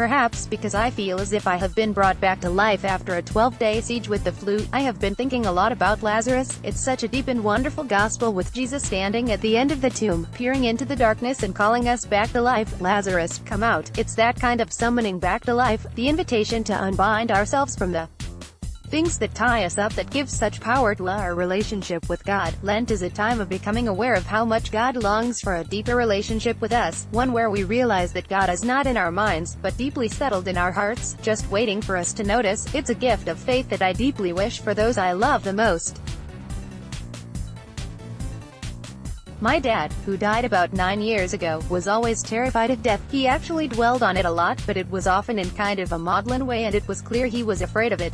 Perhaps because I feel as if I have been brought back to life after a 12-day siege with the flu. I have been thinking a lot about Lazarus. It's such a deep and wonderful gospel, with Jesus standing at the end of the tomb, peering into the darkness and calling us back to life. Lazarus, come out. It's that kind of summoning back to life, the invitation to unbind ourselves from the things that tie us up, that give such power to our relationship with God. Lent is a time of becoming aware of how much God longs for a deeper relationship with us, one where we realize that God is not in our minds, but deeply settled in our hearts, just waiting for us to notice. It's a gift of faith that I deeply wish for those I love the most. My dad, who died about 9 years ago, was always terrified of death. He actually dwelled on it a lot, but it was often in kind of a maudlin way, and it was clear he was afraid of it.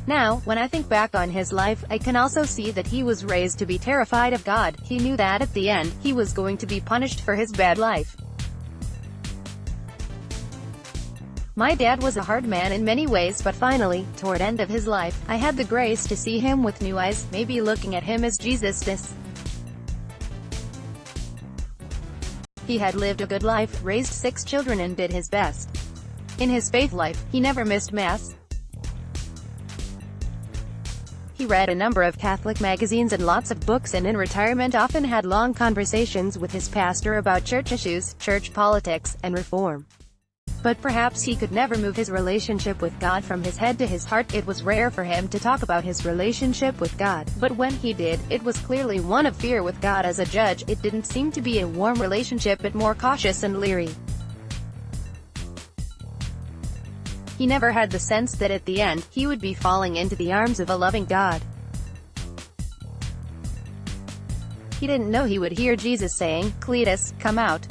Now, when I think back on his life, I can also see that he was raised to be terrified of God. He knew that at the end, he was going to be punished for his bad life. My dad was a hard man in many ways, but finally, toward end of his life, I had the grace to see him with new eyes, maybe looking at him as Jesus did. He had lived a good life, raised 6 children, and did his best. In his faith life, he never missed Mass. He read a number of Catholic magazines and lots of books, and in retirement often had long conversations with his pastor about church issues, church politics, and reform. But perhaps he could never move his relationship with God from his head to his heart. It was rare for him to talk about his relationship with God, but when he did, it was clearly one of fear with God as a judge. It didn't seem to be a warm relationship, but more cautious and leery. He never had the sense that at the end, he would be falling into the arms of a loving God. He didn't know he would hear Jesus saying, "Cletus, come out."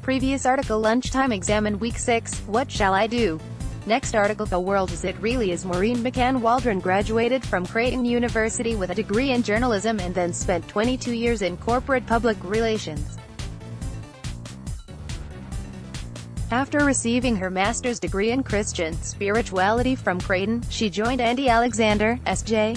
Previous article: Lunchtime Examine Week 6, What Shall I Do? Next article: The World as It Really Is. Maureen McCann Waldron graduated from Creighton University with a degree in journalism and then spent 22 years in corporate public relations. After receiving her master's degree in Christian spirituality from Creighton, she joined Andy Alexander, S.J.